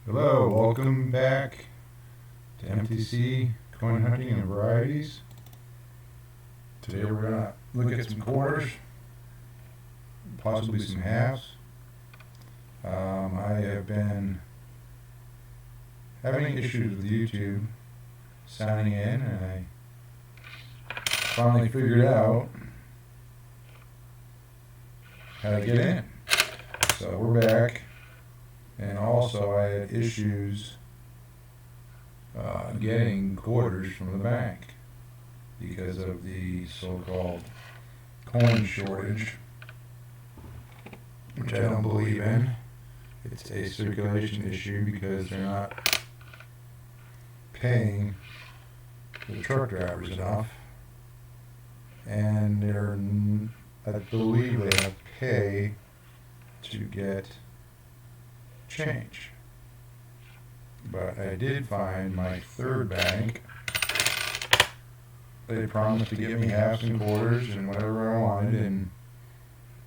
Hello, welcome back to MTC Coin Hunting and Varieties. Today we're going to look at some quarters, possibly some halves. I have been having issues with YouTube signing in, and I finally figured out how to get in. So we're back. And also I had issues getting quarters from the bank because of the so-called coin shortage, which I don't believe in. It's a circulation issue because they're not paying the truck drivers enough, and I believe they have to pay to get change. But I did find my third bank. They promised to give me halves and quarters and whatever I wanted, and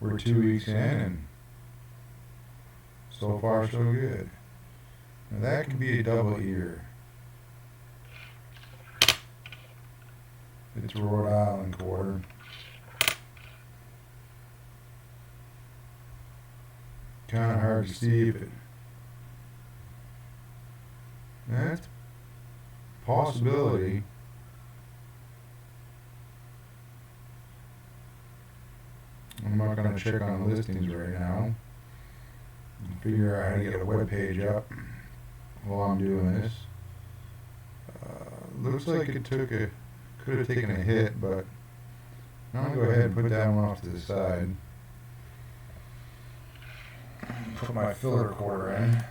we're 2 weeks in, and so far so good. Now that could be a double ear. It's a Rhode Island quarter. Kind of hard to see if it. That's a possibility. I'm not going to check on listings right now. Figure out how to get a web page up while I'm doing this. Looks like it could have taken a hit, but I'm going to go ahead and put that one off to the side. Put my filler quarter in,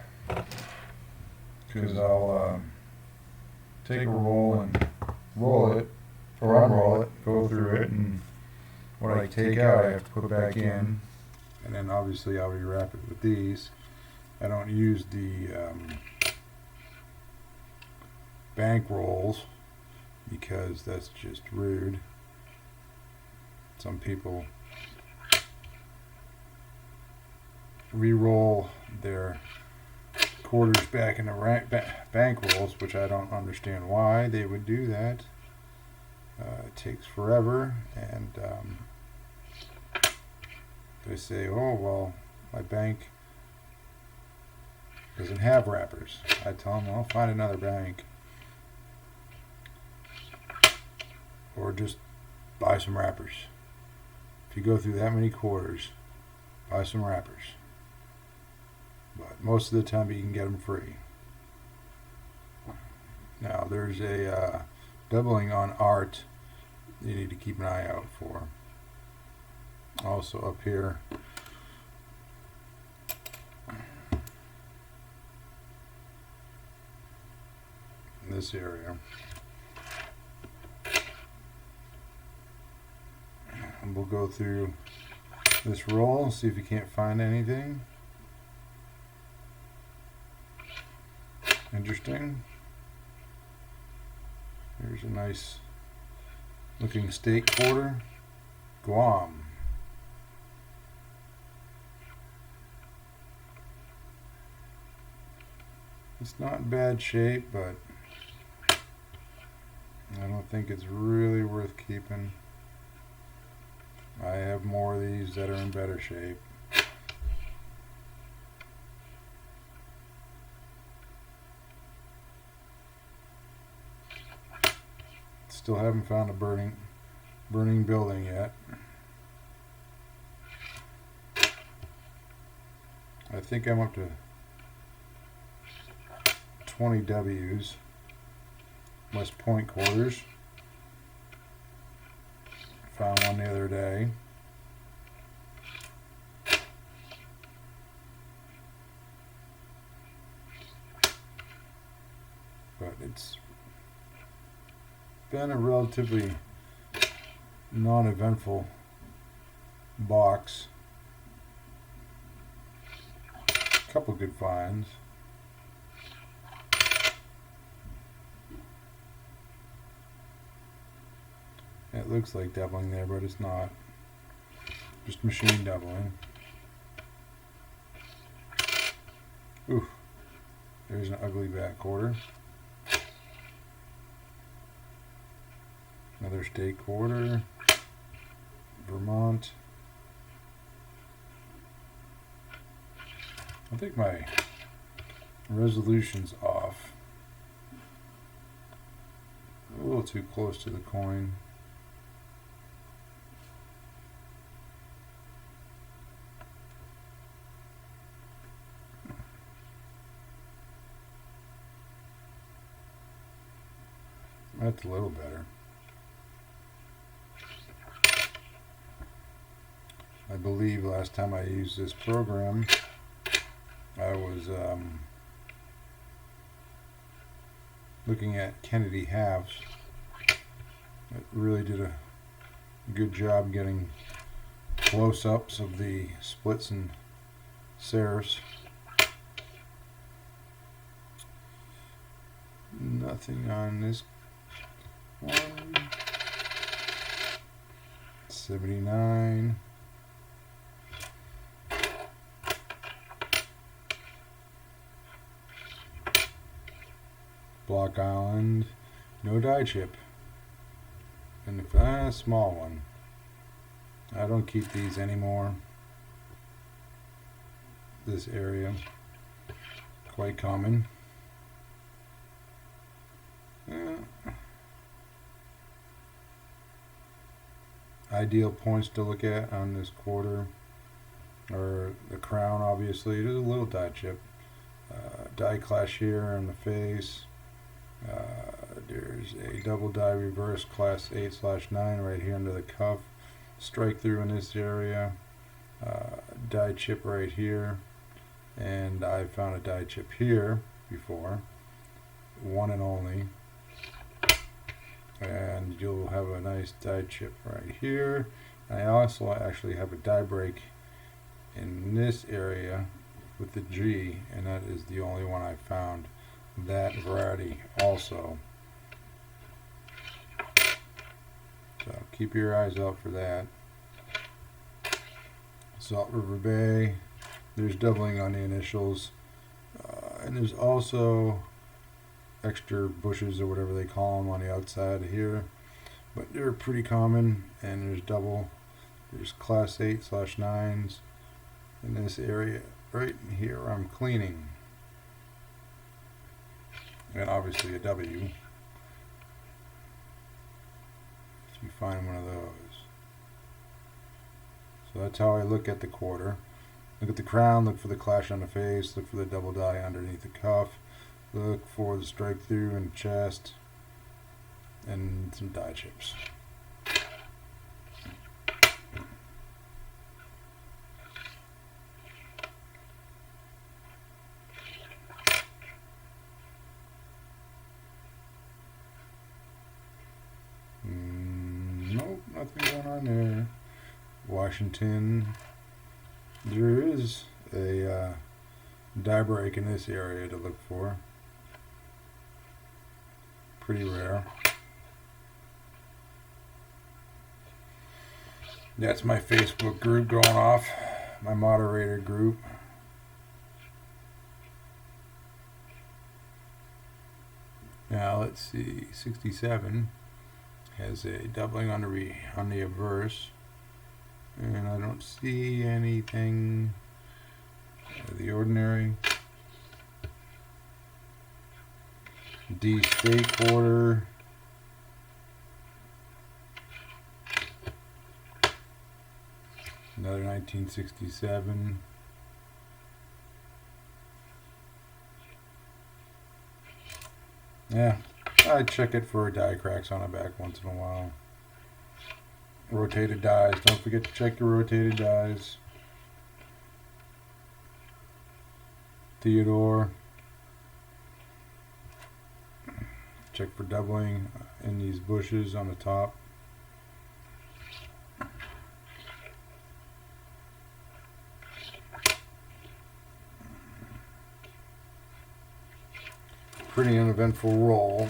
because I'll take a roll and roll it, or unroll it, go through it, and what I take out I have to put back in, and then obviously I'll rewrap it with these. I don't use the bank rolls because that's just rude. Some people re-roll their quarters back in the bank rolls, which I don't understand why they would do that. It takes forever, and they say, oh well, my bank doesn't have wrappers. I tell them, well, find another bank, or just buy some wrappers. If you go through that many quarters, buy some wrappers. But most of the time you can get them free. Now there's a doubling on art you need to keep an eye out for. Also up here, in this area, and we'll go through this roll and see if you can't find anything interesting. Here's a nice looking steak quarter, Guam. It's not in bad shape, but I don't think it's really worth keeping. I have more of these that are in better shape. Still haven't found a burning building yet. I think I'm up to 20 W's, West Point quarters. Found one the other day. But it's been a relatively non-eventful box. A couple good finds. It looks like doubling there, but it's not. Just machine doubling. Oof. There's an ugly back quarter. Another state quarter. Vermont. I think my resolution's off. A little too close to the coin. That's a little better. I believe last time I used this program, I was looking at Kennedy halves. It really did a good job getting close-ups of the splits and serifs. Nothing on this one. 79. Block Island, no die chip, and a small one. I don't keep these anymore. This area, quite common. Ideal points to look at on this quarter, or the crown. Obviously, it is a little die chip. Die clash here in the face. There's a double die reverse class 8/9 right here under the cuff. Strike through in this area. Die chip right here. And I found a die chip here before. One and only. And you'll have a nice die chip right here. I also actually have a die break in this area with the G, and that is the only one I found. That variety also. So keep your eyes out for that. Salt River Bay, there's doubling on the initials, and there's also extra bushes or whatever they call them on the outside here, but they're pretty common. And there's there's class 8/9s in this area right here. I'm cleaning. And obviously a W, if you find one of those. So that's how I look at the quarter. Look at the crown, look for the clash on the face, look for the double die underneath the cuff, look for the strike through in the chest, and some die chips. Nope, nothing going on there. Washington. There is a die break in this area to look for. Pretty rare. That's my Facebook group going off, my moderator group. Now let's see, 67 has a doubling on the reverse, and I don't see anything out of the ordinary. D state quarter. Another 1967. Yeah, I check it for die cracks on the back once in a while. Rotated dies. Don't forget to check your rotated dies. Theodore. Check for doubling in these bushes on the top. Pretty uneventful roll,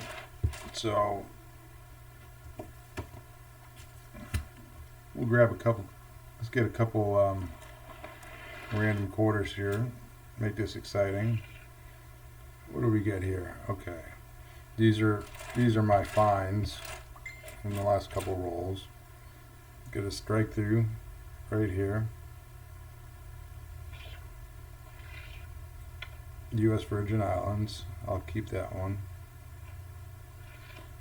so we'll grab a couple. Let's get a couple random quarters here. Make this exciting. what do we get here? Okay, these are my finds from the last couple rolls. Get a strike through right here. U.S. Virgin Islands. I'll keep that one.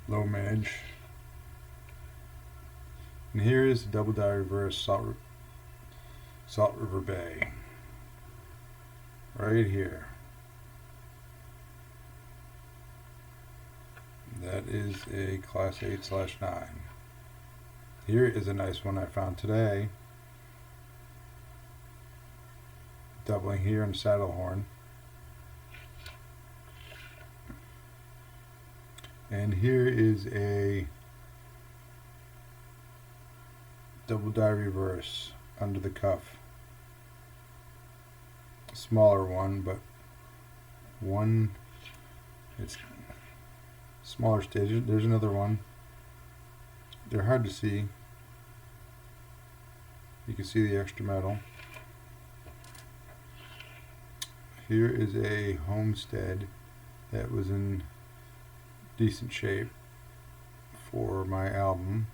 Low Midge. And here is the double die reverse Salt River Bay. Right here. That is a Class 8/9. Here is a nice one I found today. Doubling here in Saddlehorn. And here is a double die reverse under the cuff. Smaller one, but one, it's smaller stage. There's another one. They're hard to see. You can see the extra metal. Here is a Homestead that was in decent shape for my album.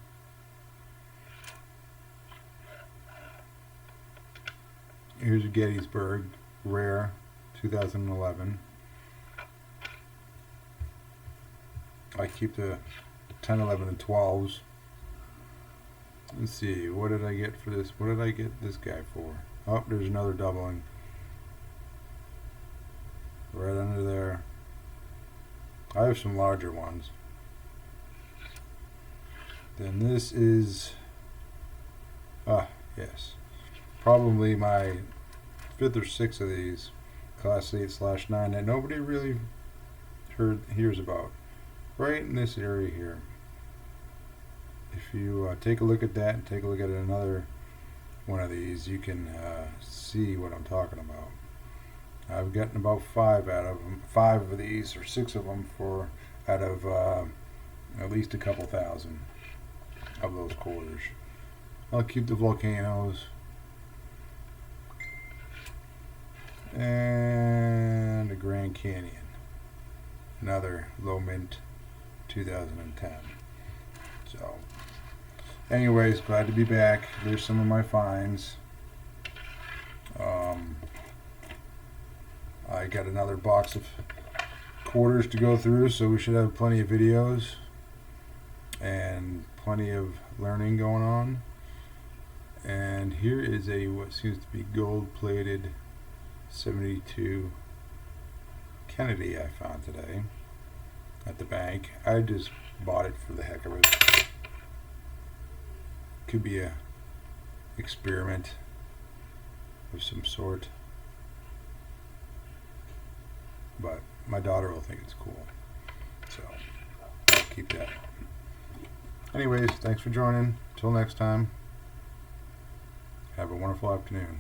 Here's a Gettysburg Rare 2011. I keep the 10, 11, and 12s. Let's see, what did I get for this? What did I get this guy for? Oh, there's another doubling. Right under there. I have some larger ones. Then this is, yes, probably my 5th or 6th of these Class 8/9 that nobody really hears about. Right in this area here. If you take a look at that and take a look at another one of these, you can see what I'm talking about. I've gotten about 5 out of them, 5 of these or 6 of them for out of at least a couple thousand of those quarters. I'll keep the volcanoes and the Grand Canyon, another low mint 2010. So anyways, glad to be back. There's some of my finds. I got another box of quarters to go through, so we should have plenty of videos and plenty of learning going on. And here is a what seems to be gold-plated 72 Kennedy I found today at the bank. I just bought it for the heck of it. Could be a experiment of some sort, but my daughter will think it's cool, so I'll keep that. Anyways, thanks for joining. Till next time, have a wonderful afternoon.